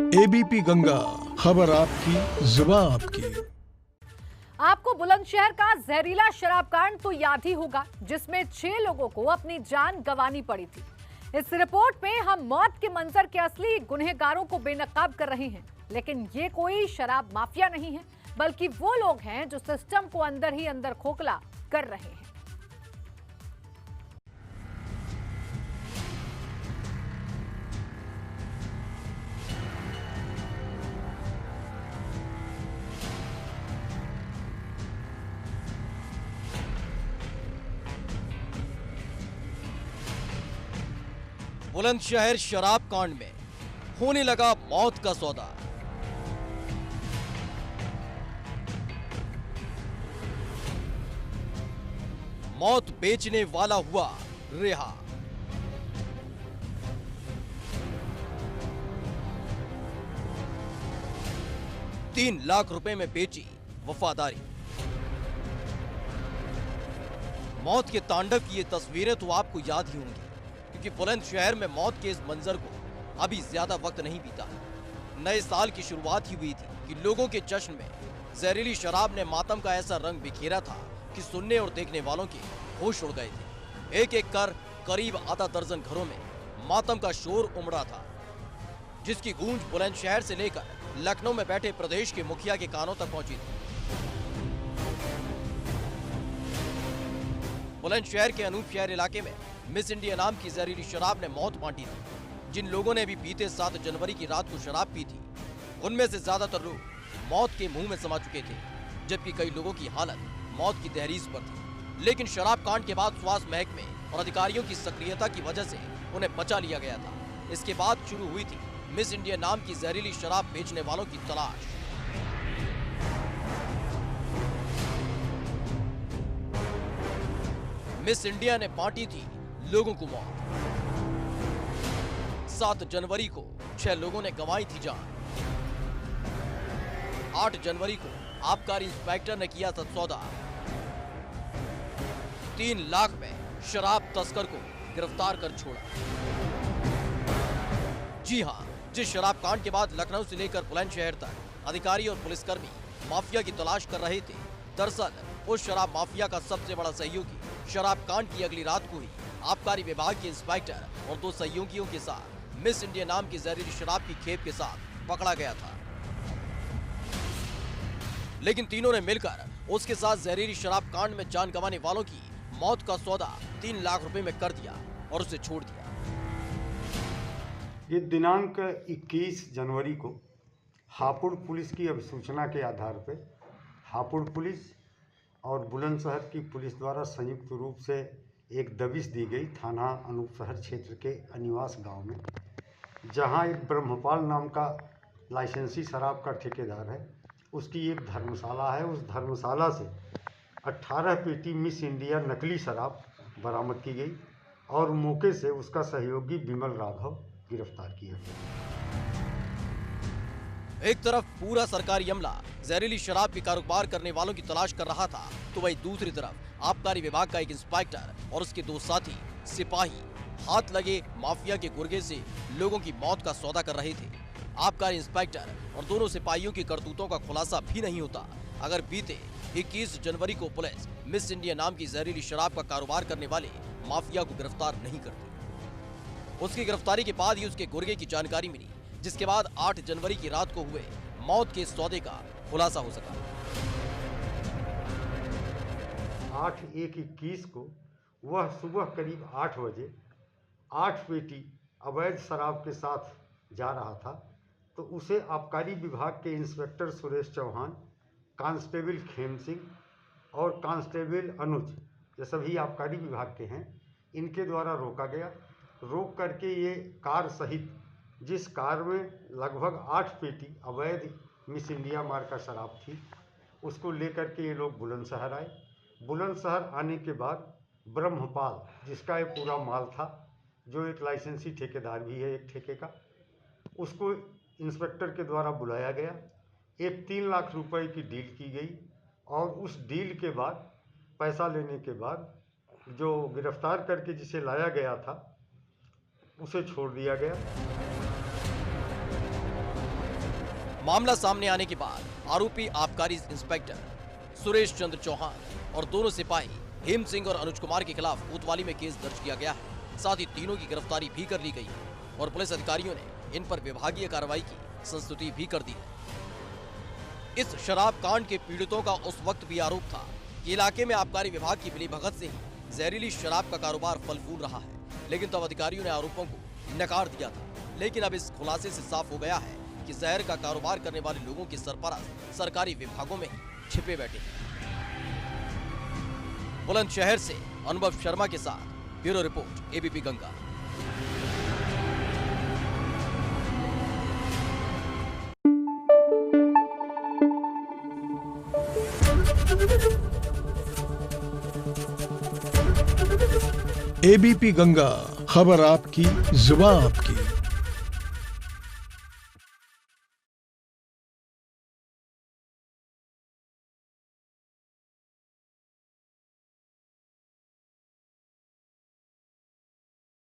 ABP Ganga, खबर आपकी, जुबान आपकी। आपको बुलंदशहर का जहरीला शराब कांड तो याद ही होगा, जिसमें 6 लोगों को अपनी जान गंवानी पड़ी थी। इस रिपोर्ट में हम मौत के मंजर के असली गुनहगारों को बेनकाब कर रहे हैं, लेकिन ये कोई शराब माफिया नहीं है, बल्कि वो लोग हैं जो सिस्टम को अंदर ही अंदर खोखला कर रहे हैं। बुलंदशहर शराब कांड में होने लगा मौत का सौदा। मौत बेचने वाला हुआ रिहा। ₹3 लाख में बेची वफादारी। मौत के तांडव की ये तस्वीरें तो आपको याद ही होंगी, क्योंकि बुलंदशहर में मौत के इस मंजर को अभी ज्यादा वक्त नहीं बीता। नए साल की शुरुआत ही हुई थी कि लोगों के जश्न में जहरीली शराब ने मातम का ऐसा रंग बिखेरा था कि सुनने और देखने वालों के होश उड़ गए थे। एक एक कर करीब आधा दर्जन घरों में मातम का शोर उमड़ा था, जिसकी गूंज बुलंदशहर से लेकर लखनऊ में बैठे प्रदेश के मुखिया के कानों तक पहुंची थी। बुलंदशहर के अनूप शहर इलाके में मिस इंडिया नाम की जहरीली शराब ने मौत बांटी थी। जिन लोगों ने भी बीते 7 जनवरी की रात को शराब पी थी, उनमें से ज्यादातर लोग मौत के मुंह में समा चुके थे, जबकि कई लोगों की हालत मौत की दहलीज पर थी। लेकिन शराब कांड के बाद स्वास्थ्य महकमे और अधिकारियों की सक्रियता की वजह से उन्हें बचा लिया गया था। इसके बाद शुरू हुई थी मिस इंडिया नाम की जहरीली शराब बेचने वालों की तलाश। मिस इंडिया ने बांटी थी लोगों को मौत। 7 जनवरी को 6 लोगों ने गंवाई थी जान। 8 जनवरी को आबकारी इंस्पेक्टर ने किया था सौदा। 3 लाख में शराब तस्कर को गिरफ्तार कर छोड़ा। जी हां, जिस शराब कांड के बाद लखनऊ से लेकर बुलंदशहर तक अधिकारी और पुलिसकर्मी माफिया की तलाश कर रहे थे, दरअसल उस शराब माफिया का सबसे बड़ा सहयोगी शराब कांड की अगली रात को ही आबकारी विभाग के इंस्पेक्टर और 2 सहयोगियों के साथ मिस इंडिया नाम की जहरीली शराब की खेप के साथ पकड़ा गया था। लेकिन तीनों ने मिलकर उसके साथ जहरीली शराब कांड में जान गंवाने वालों की मौत का सौदा ₹3 लाख में कर दिया और उसे छोड़ दिया। ये दिनांक 21 जनवरी को हापुड़ पुलिस की अभिसूचना के आधार पर हापुड़ पुलिस और बुलंदशहर की पुलिस द्वारा संयुक्त रूप से एक दबिश दी गई थाना अनूपशहर क्षेत्र के अनिवास गांव में, जहां एक ब्रह्मपाल नाम का लाइसेंसी शराब का ठेकेदार है, उसकी एक धर्मशाला है। उस धर्मशाला से 18 पेटी मिस इंडिया नकली शराब बरामद की गई और मौके से उसका सहयोगी विमल राघव गिरफ्तार किया गया। एक तरफ पूरा सरकारी अमला जहरीली शराब के कारोबार करने वालों की तलाश कर रहा था, तो वहीं दूसरी तरफ आबकारी विभाग का एक इंस्पेक्टर और उसके 2 साथी सिपाही हाथ लगे माफिया के गुर्गे से लोगों की मौत का सौदा कर रहे थे। आबकारी इंस्पेक्टर और दोनों सिपाहियों की करतूतों का खुलासा भी नहीं होता अगर बीते 21 जनवरी को पुलिस मिस इंडिया नाम की जहरीली शराब का कारोबार करने वाले माफिया को गिरफ्तार नहीं करती। उसकी गिरफ्तारी के बाद ही उसके गुर्गे की जानकारी मिली, जिसके बाद 8 जनवरी की रात को हुए मौत के सौदे का खुलासा हो सका। 8/1/21 को वह सुबह करीब 8 बजे 8 पेटी अवैध शराब के साथ जा रहा था, तो उसे आबकारी विभाग के इंस्पेक्टर सुरेश चौहान, कांस्टेबल खेम सिंह और कांस्टेबल अनुज, ये सभी आबकारी विभाग के हैं, इनके द्वारा रोका गया। रोक करके ये कार सहित जिस कार में लगभग 8 पेटी अवैध मिस इंडिया मार का शराब थी, उसको लेकर के ये लोग बुलंदशहर आए। बुलंदशहर आने के बाद ब्रह्मपाल, जिसका ये पूरा माल था, जो एक लाइसेंसी ठेकेदार भी है एक ठेके का, उसको इंस्पेक्टर के द्वारा बुलाया गया। एक 3 लाख रुपए की डील की गई और उस डील के बाद पैसा लेने के बाद जो गिरफ्तार करके जिसे लाया गया था उसे छोड़ दिया गया। मामला सामने आने के बाद आरोपी आबकारी इंस्पेक्टर सुरेश चंद्र चौहान और दोनों सिपाही हेम सिंह और अनुज कुमार के खिलाफ कोतवाली में केस दर्ज किया गया है। साथ ही तीनों की गिरफ्तारी भी कर ली गई है और पुलिस अधिकारियों ने इन पर विभागीय कार्रवाई की संस्तुति भी कर दी है। इस शराब कांड के पीड़ितों का उस वक्त भी आरोप था कि इलाके में आबकारी विभाग की मिलीभगत से ही जहरीली शराब का कारोबार फल फूल रहा है, लेकिन तब अधिकारियों ने आरोपों को नकार दिया था। लेकिन अब इस खुलासे से साफ हो गया है कि जहर का कारोबार करने वाले लोगों के सरपरस्त सरकारी विभागों में छिपे बैठे हैं। बुलंदशहर से अनुभव शर्मा के साथ bureau report ABP Ganga. ABP Ganga, खबर आपकी, जुबान आपकी।